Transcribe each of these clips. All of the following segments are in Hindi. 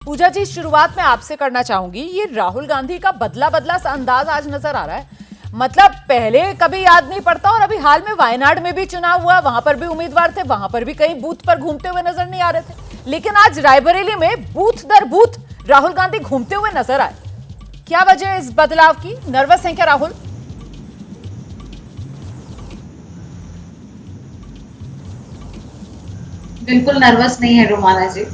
पूजा जी, शुरुआत में आपसे करना चाहूंगी। ये राहुल गांधी का बदला बदला सा अंदाज आज नजर आ रहा है। मतलब पहले कभी याद नहीं पड़ता और अभी हाल में वायनाड में भी चुनाव हुआ, वहां पर भी उम्मीदवार थे, वहां पर भी कहीं बूथ पर घूमते हुए नजर नहीं आ रहे थे, लेकिन आज रायबरेली में बूथ दर बूथ राहुल गांधी घूमते हुए नजर आए। क्या वजह है इस बदलाव की? नर्वस हैं क्या राहुल? बिल्कुल नर्वस नहीं है रोमाना जी।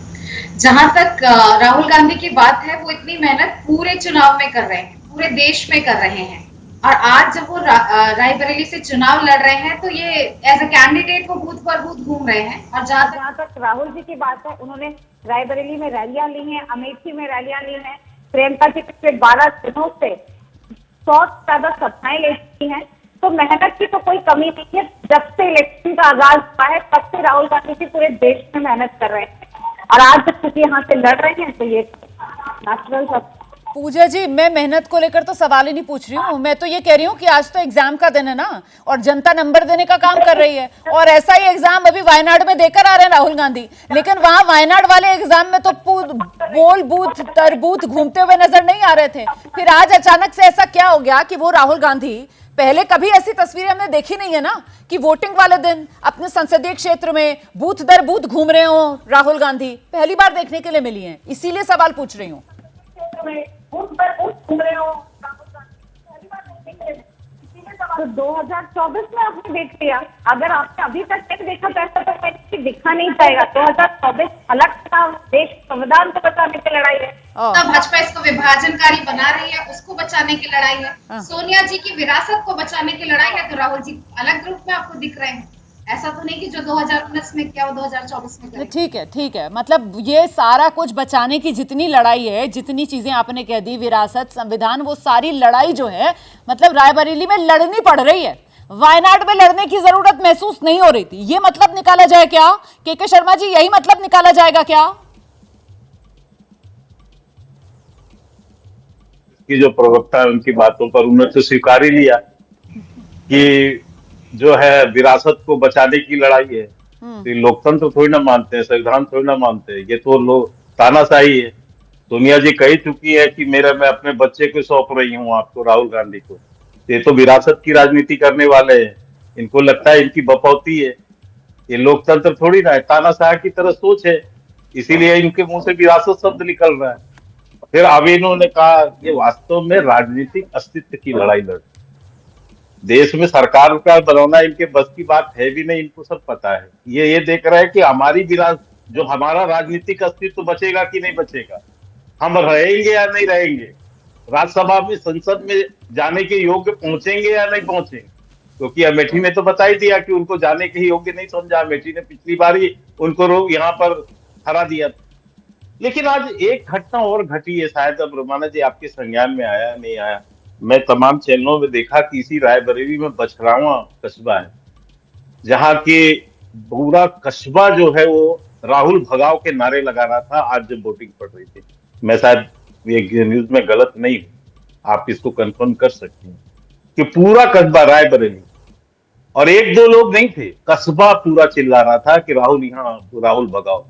जहां तक राहुल गांधी की बात है, वो इतनी मेहनत पूरे चुनाव में कर रहे हैं, पूरे देश में कर रहे हैं, और आज जब वो रायबरेली से चुनाव लड़ रहे हैं तो ये एज अ कैंडिडेट वो बूथ पर बूथ घूम रहे हैं। और जहां तक राहुल जी की बात है, उन्होंने रायबरेली में रैलियां ली हैं, अमेठी में रैलियां ली हैं, प्रियंका जी पिछले 12 दिनों से 100 से ज्यादा सभाएं लेती हैं। तो मेहनत की तो कोई कमी नहीं है। जब से इलेक्शन का आगाज हुआ है तब से राहुल गांधी जी पूरे देश में मेहनत कर रहे हैं, और आज जब चूंकि यहाँ से लड़ रहे हैं तो ये नेचुरल सब। पूजा जी, मैं मेहनत को लेकर तो सवाल ही नहीं पूछ रही हूँ, मैं तो ये कह रही हूँ कि आज तो एग्जाम का दिन है ना, और जनता नंबर देने का काम कर रही है, और ऐसा ही एग्जाम अभी वायनाड में देकर आ रहे हैं राहुल गांधी, लेकिन वहां वायनाड वाले एग्जाम में तो बोल बूथ तर बूथ घूमते हुए नजर नहीं आ रहे थे। फिर आज अचानक से ऐसा क्या हो गया कि वो राहुल गांधी, पहले कभी ऐसी तस्वीरें हमने देखी नहीं है ना कि वोटिंग वाले दिन अपने संसदीय क्षेत्र में बूथ दर बूथ घूम रहे हो राहुल गांधी, पहली बार देखने के लिए मिली है, इसीलिए सवाल पूछ रही हूँ। तो 2024 में आपने देख लिया, अगर आपने अभी तक नहीं देखा तो ऐसा तो दिखा नहीं जाएगा। 2024 अलग था, देश संविधान को बचाने की लड़ाई है। तब भाजपा इसको विभाजनकारी बना रही है, उसको बचाने की लड़ाई है। सोनिया जी की विरासत को बचाने की लड़ाई है, तो राहुल जी अलग रूप में आपको दिख रहे हैं। ऐसा तो नहीं कि जो 2019 में किया वो 2024 में करें। ठीक है, मतलब ये सारा कुछ बचाने की जितनी लड़ाई है, जितनी चीजें आपने कह दी, विरासत, संविधान, वो सारी लड़ाई जो है मतलब रायबरेली में लड़नी पड़ रही है, वायनाड में लड़ने की जरूरत महसूस नहीं हो रही थी। ये मतलब निकाला जाए क्या? के शर्मा जी, यही मतलब निकाला जाएगा क्या? की जो प्रवक्ता है उनकी बातों पर उन्होंने तो स्वीकार ही लिया कि जो है विरासत को बचाने की लड़ाई है। तो लोकतंत्र थोड़ी ना मानते हैं, संविधान थोड़ी ना मानते हैं, ये तो लोग तानाशाही है। सोनिया जी कही चुकी है कि मैं अपने बच्चे को सौंप रही हूँ आपको, राहुल गांधी को। ये तो विरासत की राजनीति करने वाले हैं, इनको लगता है इनकी बपौती है। ये लोकतंत्र थोड़ी ना है, तानाशाह की तरह सोच है, इसीलिए इनके मुंह से विरासत शब्द निकल रहा है। फिर अब इन्होंने कहा ये वास्तव में राजनीतिक अस्तित्व की लड़ाई लड़, देश में सरकार का बनाना इनके बस की बात है भी नहीं, इनको सब पता है। ये देख रहे हैं कि हमारी विरासत, जो हमारा राजनीतिक अस्तित्व बचेगा कि नहीं बचेगा, हम रहेंगे या नहीं रहेंगे, राज्यसभा में, संसद में जाने के योग्य पहुंचेंगे या नहीं पहुंचेंगे। क्योंकि अमेठी ने तो बता ही दिया कि उनको जाने के योग्य नहीं समझा। अमेठी ने पिछली बार ही उनको यहाँ पर हरा दिया। लेकिन आज एक घटना और घटी है, शायद अब रोमाना जी आपके संज्ञान में आया नहीं आया। मैं तमाम चैनलों में देखा कि इसी रायबरेली में बछरावा कस्बा है, जहाँ के पूरा कस्बा जो है वो राहुल भगाओ के नारे लगा रहा था आज जब वोटिंग पड़ रही थी। मैं शायद ये न्यूज में गलत नहीं हूँ, आप इसको कंफर्म कर सकते हैं कि पूरा कस्बा रायबरेली, और एक दो लोग नहीं थे, कस्बा पूरा चिल्ला रहा था कि राहुल यहाँ, राहुल भगाओ।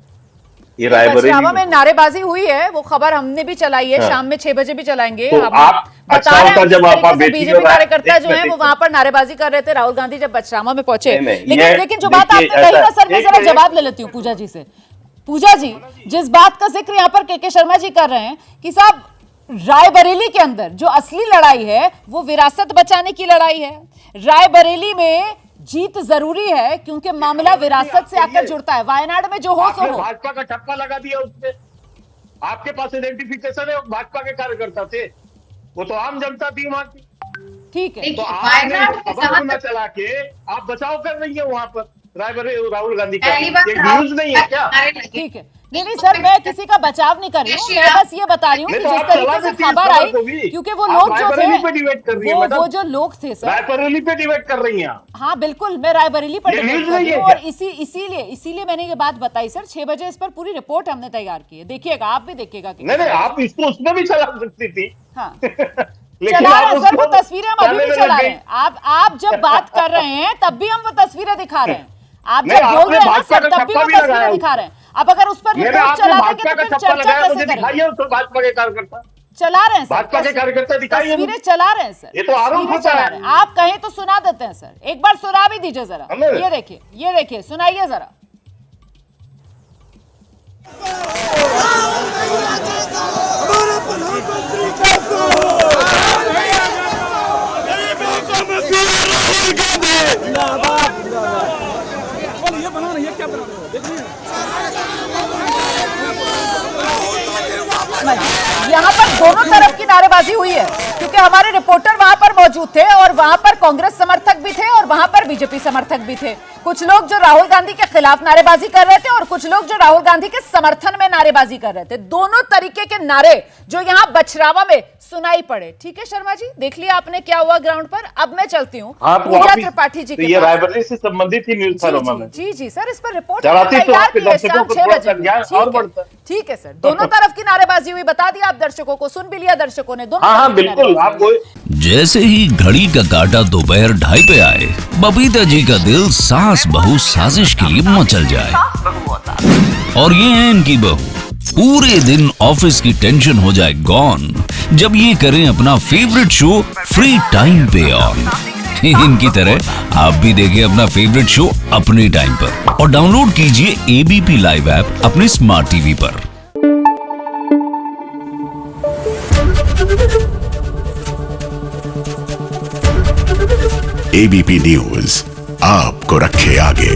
ये रायबरेली में नारेबाजी हुई है, वो खबर हमने भी चलाई है। हाँ। शाम में 6 बजे भी चलाएंगे। तो आप बता रहे हैं जब आप बीजेपी कार्यकर्ता जो है वो वहां पर नारेबाजी कर रहे थे राहुल गांधी जब बछरामा में पहुंचे। लेकिन जो बात आपने कही ना सर, मैं जरा जवाब ले लेती हूँ पूजा जी से। पूजा जी, जिस बात का जिक्र यहाँ पर के शर्मा जी कर रहे हैं कि साहब रायबरेली के अंदर जो असली लड़ाई है वो विरासत बचाने की लड़ाई है। रायबरेली में जीत जरूरी है क्योंकि मामला विरासत से आकर जुड़ता है। वायनाड में जो हो सो हो। भाजपा का ठप्पा लगा दिया उसने, आपके पास आइडेंटिफिकेशन है, भाजपा के कार्यकर्ता थे, वो तो आम जनता थी वहां की। ठीक है, तो आपने चला के आप बचाव कर रही है वहां पर रायबरेली राहुल गांधी का, एक न्यूज नहीं है क्या? ठीक है, नहीं सर, मैं किसी का बचाव नहीं कर रही हूँ, मैं बस ये बता रही हूँ कि जिस तरीके से खबर आई, क्योंकि वो लोग जो थे, वो जो लोग थे सर, रायबरेली पे डिबेट कर रही हैं। हाँ बिल्कुल, मैं रायबरेली पर डिबेट कर रही हूँ, और इसीलिए मैंने ये बात बताई सर। 6 बजे इस पर पूरी रिपोर्ट हमने तैयार की है, देखिएगा, आप भी देखिएगा। नहीं, आप इसको उसमें भी चला सकती थी। हाँ चला रहे हैं सर, वो तस्वीरें हम अभी भी चला रहे हैं। आप जब बात कर रहे हैं तब भी हम वो तस्वीरें दिखा रहे हैं। आप जब बोल रहे हैं ना सर, तब भी वो तस्वीरें दिखा रहे हैं। अब अगर उस पर मेरे रिपोर्ट आपने चला भाजपा देंगे का तो फिर चप्पल चर्चा लगाया, मुझे कैसे करेंगे? दिखाइए उसको भाजपा के कार्यकर्ता चला रहे हैं सर, भाजपा के कार्यकर्ता दिखाइए तस्वीरें मुझे। चला रहे हैं सर, ये तो आरोप तस्वीरें होता चला है। रहे हैं। आप कहें तो सुना देते हैं सर, एक बार सुना भी दीजिए जरा। हमें? ये देखिए सुनाइए जरा। यहाँ पर दोनों तरफ की नारेबाजी हुई है, क्योंकि हमारे रिपोर्टर वहां पर मौजूद थे और वहां पर कांग्रेस समर्थक भी थे और वहां पर बीजेपी समर्थक भी थे। कुछ लोग जो राहुल गांधी के खिलाफ नारेबाजी कर रहे थे और कुछ लोग जो राहुल गांधी के समर्थन में नारेबाजी कर रहे थे। दोनों तरीके के नारे जो यहाँ बछरावा में सुनाई पड़े। ठीक है शर्मा जी, देख लिया आपने क्या हुआ ग्राउंड पर। अब मैं चलती हूँ पूजा त्रिपाठी जी तो के ये पास। रायबरेली से संबंधित ही न्यूज था रोमा में। जी सर, इस पर रिपोर्ट चलाती तो तैयार आपके की है दर्शकों शाम को 6 थोड़ा बजे। सा ज्ञान और बढ़ता। ठीक है सर, दोनों तरफ की नारेबाजी हुई, बता दिया आप दर्शकों को, सुन भी लिया दर्शकों ने। दोनों हाँ तरफ की बिल्कुल, आप नारेबाजी वो जैसे ही घड़ी का काटा दोपहर 2:30 पे आए, बबीता जी का दिल सास बहू साजिश के लिए मचल जाए। और ये है इनकी बहू, पूरे दिन ऑफिस की टेंशन हो जाए गॉन जब ये करें अपना फेवरेट शो फ्री टाइम पे ऑन। इनकी तरह आप भी देखिए अपना फेवरेट शो अपने टाइम पर और डाउनलोड कीजिए एबीपी लाइव ऐप अपने स्मार्ट टीवी पर। एबीपी न्यूज आपको रखे आगे।